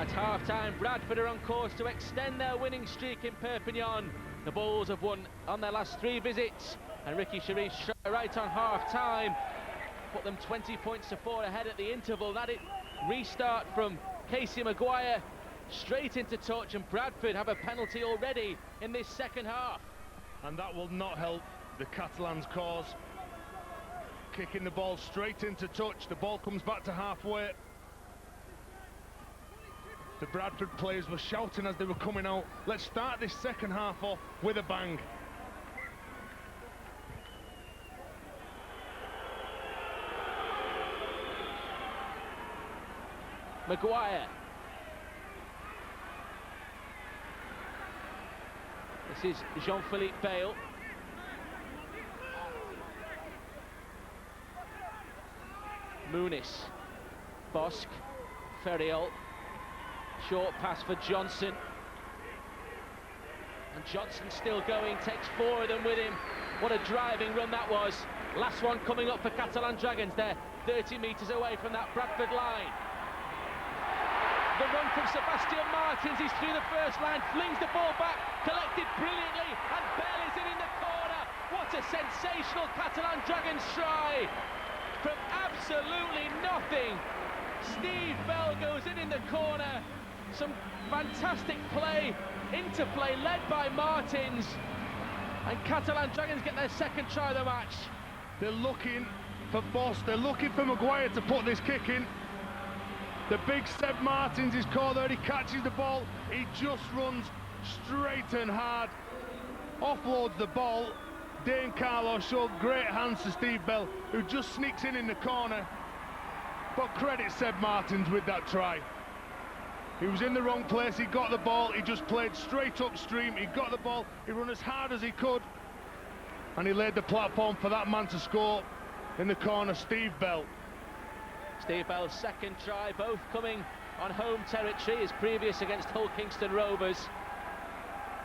At half-time, Bradford are on course to extend their winning streak in Perpignan. The Bulls have won on their last 3 visits, and Ricky Sharif's shot right on half-time put them 20 points to 4 ahead at the interval. That restart from Casey Maguire straight into touch, and Bradford have a penalty already in this second half. And that will not help the Catalans' cause. Kicking the ball straight into touch, the ball comes back to halfway. The Bradford players were shouting as they were coming out, let's start this second half off with a bang. Maguire. This is Jean-Philippe Bale. Muniz. Bosk. Ferriol. Short pass for Johnson. And Johnson still going, takes 4 of them with him. What a driving run that was. Last one coming up for Catalan Dragons. They're 30 metres away from that Bradford line. The run from Sebastian Martins, he's through the first line, flings the ball back, collected brilliantly, and Bell is in the corner. What a sensational Catalan Dragons try! From absolutely nothing, Steve Bell goes in the corner. Some fantastic play, interplay led by Martins, and Catalan Dragons get their second try of the match. They're looking for Boss, they're looking for Maguire to put this kick in. The big Seb Martins is called there, he catches the ball, he just runs straight and hard, offloads the ball. Dane Carlos showed great hands to Steve Bell, who just sneaks in the corner. But credit Seb Martins with that try. He was in the wrong place, he got the ball, he just played straight upstream, he got the ball, he ran as hard as he could, and he laid the platform for that man to score in the corner, Steve Bell. Steve Bell's second try, both coming on home territory, his previous against Hull Kingston Rovers.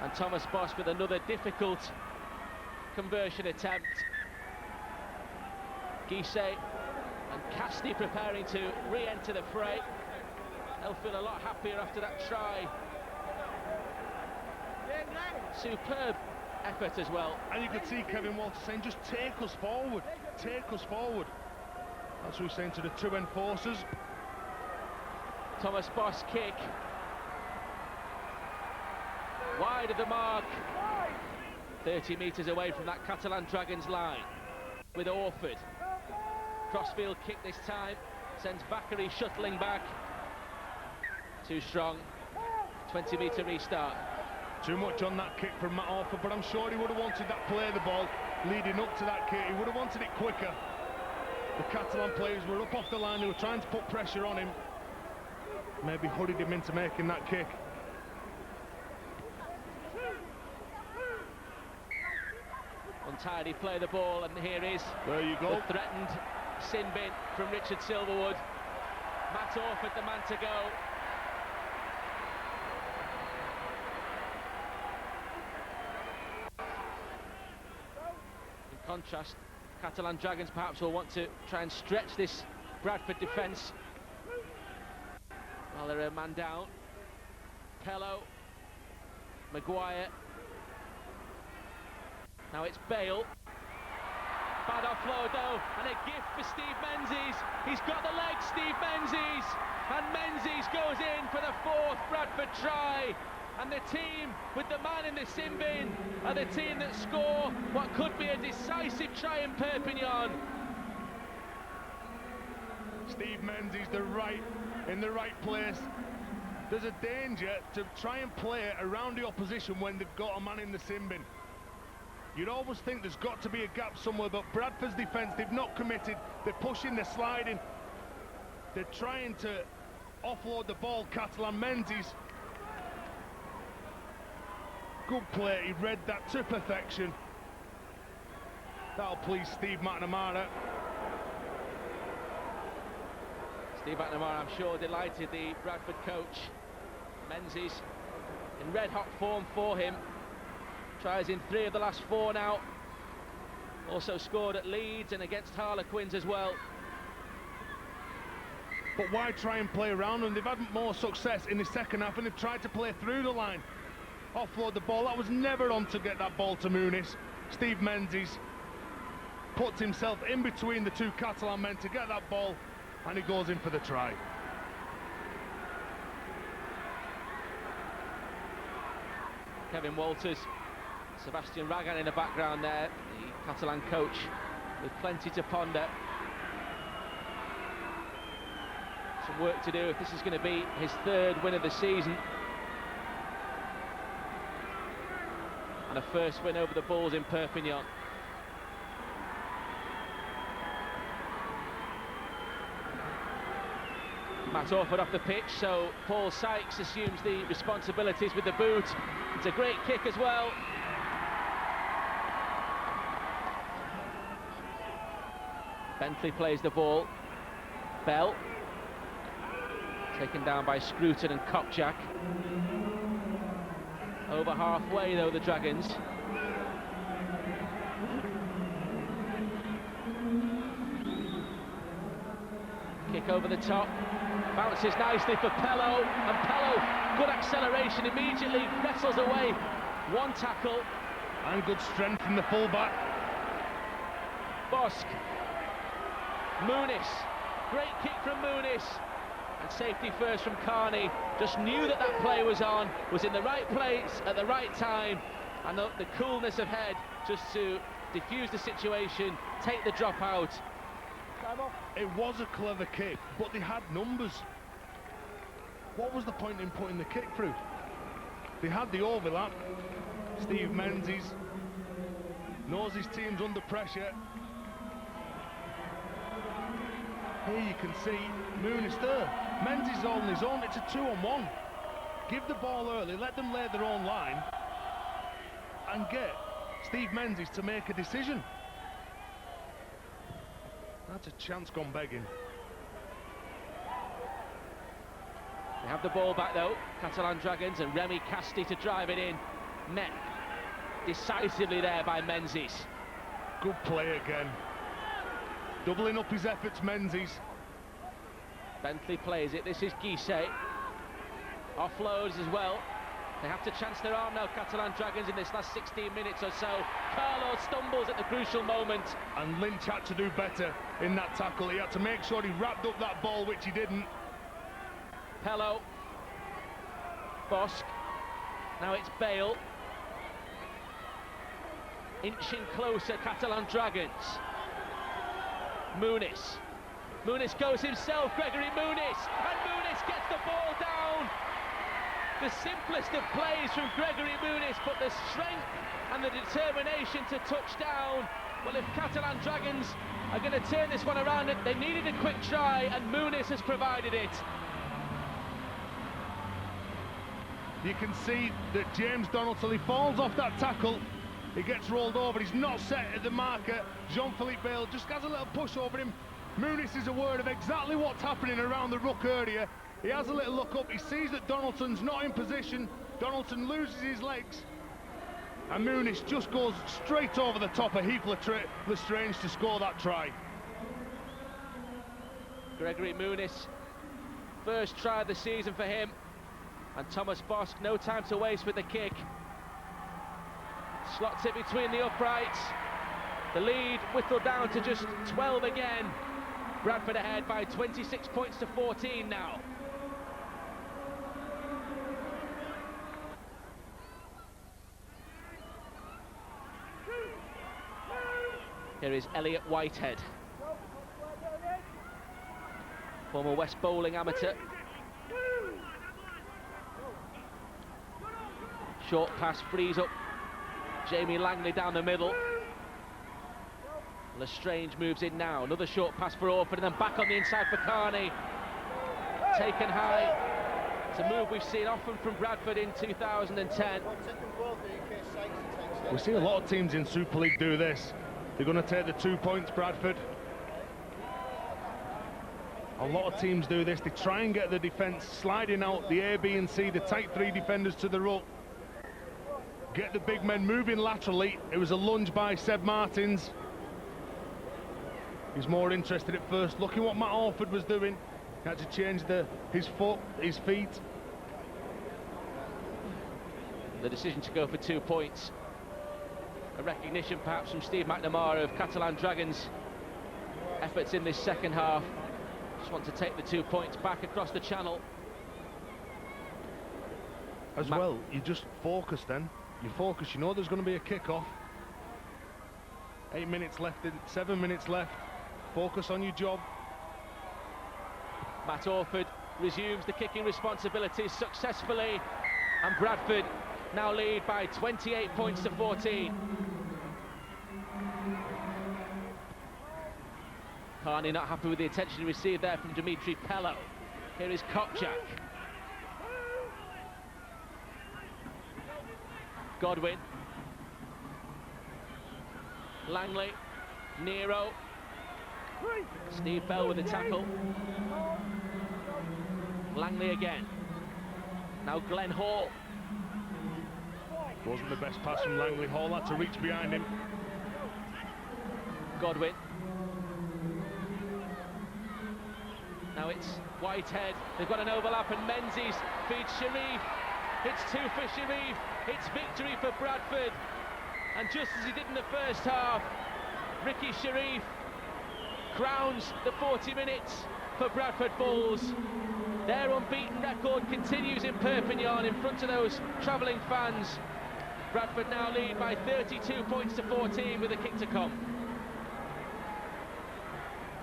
And Thomas Bosk with another difficult conversion attempt. Guisset and Casti preparing to re-enter the fray. They'll feel a lot happier after that try. Superb effort as well. And you could see Kevin Walter saying, just take us forward, take us forward. That's what he's saying to the two enforcers. Thomas Bosk kick. Wide of the mark. 30 metres away from that Catalan Dragons line. With Orford. Crossfield kick this time. Sends Bakary shuttling back. Too strong. 20-metre restart. Too much on that kick from Matt Orford, but I'm sure he would have wanted that play of the ball leading up to that kick. He would have wanted it quicker. The Catalan players were up off the line, they were trying to put pressure on him. Maybe hooded him into making that kick. Untidy play of the ball, and here is there you go. The threatened sin bin from Richard Silverwood. Matt Orford, the man to go. In contrast, Catalan Dragons perhaps will want to try and stretch this Bradford defence. Well, they're a man down. Pello, Maguire. Now it's Bale. Bad offload though, and a gift for Steve Menzies. He's got the legs, Steve Menzies, and Menzies goes in for the 4th Bradford try. And the team with the man in the sin bin are the team that score what could be a decisive try in Perpignan. Steve Menzies in the right place. There's a danger to try and play it around the opposition when they've got a man in the sin bin. You'd always think there's got to be a gap somewhere, but Bradford's defence, they've not committed. They're pushing, they're sliding. They're trying to offload the ball. Catalan Menzies. Good play, he read that to perfection. That'll please Steve McNamara. Steve McNamara, I'm sure, delighted, the Bradford coach. Menzies in red-hot form for him. Tries in 3 of the last 4 now. Also scored at Leeds and against Harlequins as well. but why try and play around them? They've had more success in the second half, and they've tried to play through the line. Offload the ball. That was never on to get that ball to Muniz. Steve Menzies puts himself in between the two Catalan men to get that ball, and he goes in for the try. Kevin Walters, Sebastian Ragan in the background there, the Catalan coach, with plenty to ponder. Some work to do if this is going to be his third win of the season. And a first win over the Bulls in Perpignan. Matt Orford off the pitch, so Paul Sykes assumes the responsibilities with the boot. It's a great kick as well. Bentley plays the ball. Bell. Taken down by Scruton and Kopczak. Over halfway though, the Dragons. Kick over the top. Bounces nicely for Pello, and Pello, good acceleration, immediately wrestles away. One tackle. And good strength from the fullback. Bosk. Muniz. Great kick from Muniz. And safety first from Carney. Just knew that that play was on, was in the right place at the right time, and the coolness of head just to defuse the situation, take the drop out. It was a clever kick, but they had numbers. What was the point in putting the kick through? They had the overlap. Steve Menzies knows his team's under pressure. Here you can see Muniz there. Menzies on his own, it's a 2-on-1. Give the ball early, let them lay their own line, and get Steve Menzies to make a decision. That's a chance gone begging. They have the ball back though, Catalan Dragons, and Remy Casti to drive it in. Met decisively there by Menzies. Good play again. Doubling up his efforts, Menzies. Bentley plays it, this is Guisset. Offloads as well. They have to chance their arm now, Catalan Dragons, in this last 16 minutes or so. Carlo stumbles at the crucial moment. And Lynch had to do better in that tackle. He had to make sure he wrapped up that ball, which he didn't. Pello. Bosk. Now it's Bale. Inching closer, Catalan Dragons. Muniz. Muniz goes himself, Gregory Muniz, and Muniz gets the ball down. The simplest of plays from Gregory Muniz, but the strength and the determination to touch down. Well, if Catalan Dragons are going to turn this one around, they needed a quick try, and Muniz has provided it. You can see that James Donaldson, he falls off that tackle. He gets rolled over, he's not set at the marker. Jean-Philippe Bale just has a little push over him. Muniz is aware of exactly what's happening around the ruck area. He has a little look up, he sees that Donaldson's not in position. Donaldson loses his legs, and Muniz just goes straight over the top of Heath Lestrange to score that try. Gregory Muniz, first try of the season for him, and Thomas Bosk, no time to waste with the kick. Slots it between the uprights. The lead whittled down to just 12 again. Bradford ahead by 26 points to 14 now. Here is Elliot Whitehead, former West Bowling amateur. Short pass frees up Jamie Langley down the middle. Lestrange moves in now. Another short pass for Orford, and then back on the inside for Carney. Taken high. It's a move we've seen often from Bradford in 2010. We see a lot of teams in Super League do this. They're going to take the 2 points, Bradford. A lot of teams do this. They try and get the defence sliding out the A, B and C, the tight three defenders to the ruck. Get the big men moving laterally. It was a lunge by Seb Martins. He's more interested at first, looking what Matt Orford was doing. Had to change his feet. The decision to go for 2 points. A recognition perhaps from Steve McNamara of Catalan Dragons' efforts in this second half. Just want to take the 2 points back across the channel. As well, you just focus then. You focus, you know there's going to be a kick-off. 8 minutes left, 7 minutes left. Focus on your job. Matt Orford resumes the kicking responsibilities successfully, and Bradford now lead by 28 points to 14. Carney not happy with the attention he received there from Dimitri Pello. Here is Kopczak. Godwin. Langley. Nero. Steve Bell with the tackle. Langley again. Now Glenn Hall. Wasn't the best pass from Langley. Hall had to reach behind him. Godwin. Now it's Whitehead. They've got an overlap, and Menzies feeds Sharif. It's 2 for Sharif. It's victory for Bradford. And just as he did in the first half, Ricky Sharif crowns the 40 minutes for Bradford Bulls. Their unbeaten record continues in Perpignan in front of those travelling fans. Bradford now lead by 32 points to 14 with a kick to come.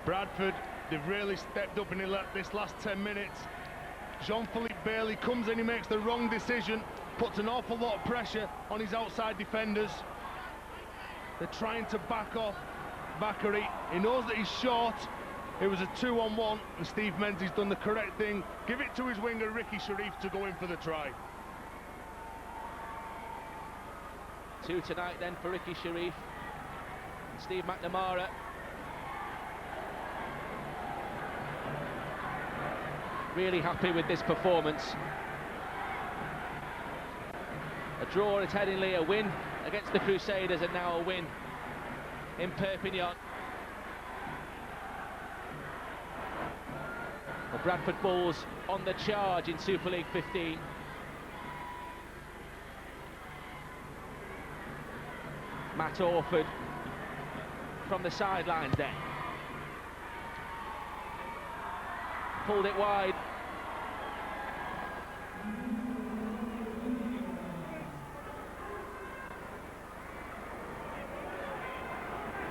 Bradford, they've really stepped up in this last 10 minutes. Jean-Philippe Bailey comes in, he makes the wrong decision, puts an awful lot of pressure on his outside defenders. They're trying to back off Bakary. He knows that he's short. It was a 2-on-1, and Steve Menzies done the correct thing. Give it to his winger, Ricky Sharif, to go in for the try. 2 tonight then for Ricky Sharif. And Steve McNamara. Really happy with this performance. A draw at Headingley, a win against the Crusaders, and now a win in Perpignan. The Bradford Bulls on the charge in Super League 15. Matt Orford from the sidelines then. Pulled it wide.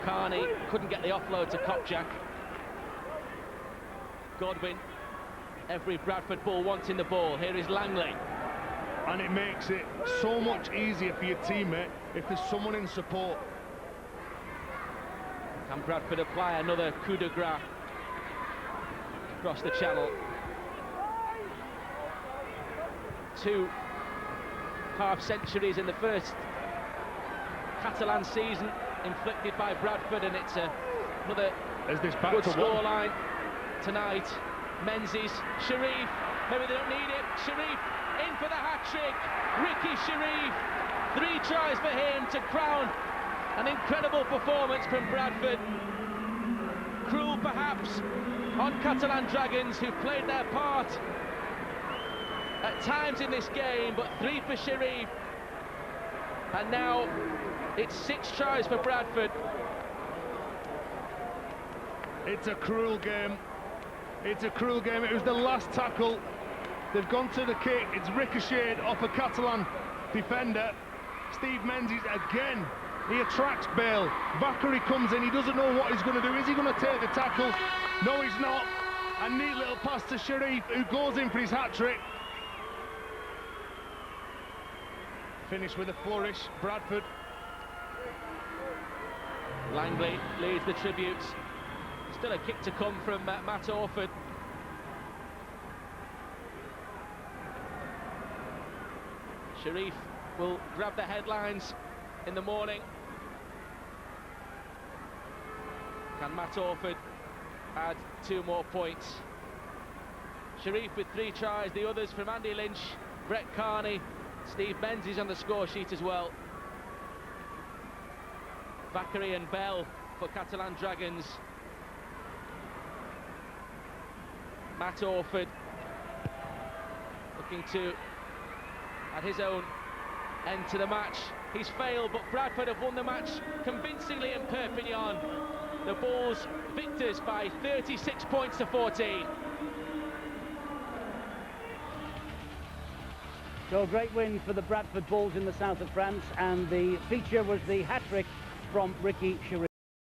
Carney couldn't get the offload to Kopczak. Godwin. Every Bradford Bull wanting the ball. Here is Langley. And it makes it so much easier for your teammate if there's someone in support. Can Bradford apply another coup de grace across the channel? 2 half-centuries in the first Catalan season inflicted by Bradford, and it's another good scoreline tonight. Menzies, Sharif, maybe they don't need it. Sharif in for the hat-trick. Ricky Sharif, 3 tries for him to crown an incredible performance from Bradford. Cruel perhaps on Catalan Dragons, who've played their part at times in this game, but 3 for Sharif. And now it's 6 tries for Bradford. It's a cruel game. It's a cruel game. It was the last tackle. They've gone to the kick. It's ricocheted off a Catalan defender. Steve Menzies again. He attracts Bale. Bakary comes in. He doesn't know what he's going to do. Is he going to take the tackle? No, he's not. A neat little pass to Sharif, who goes in for his hat-trick. Finish with a flourish. Bradford. Langley leads the tributes. Still a kick to come from Matt Orford. Sharif will grab the headlines in the morning. Can Matt Orford add 2 more points? Sharif with 3 tries, the others from Andy Lynch, Brett Carney, Steve Menzies on the score sheet as well. Bakary and Bell for Catalan Dragons. Matt Orford looking to add his own end to the match. He's failed, but Bradford have won the match convincingly in Perpignan. The Bulls victors by 36 points to 14. So a great win for the Bradford Bulls in the south of France, and the feature was the hat-trick from Ricky Chiré.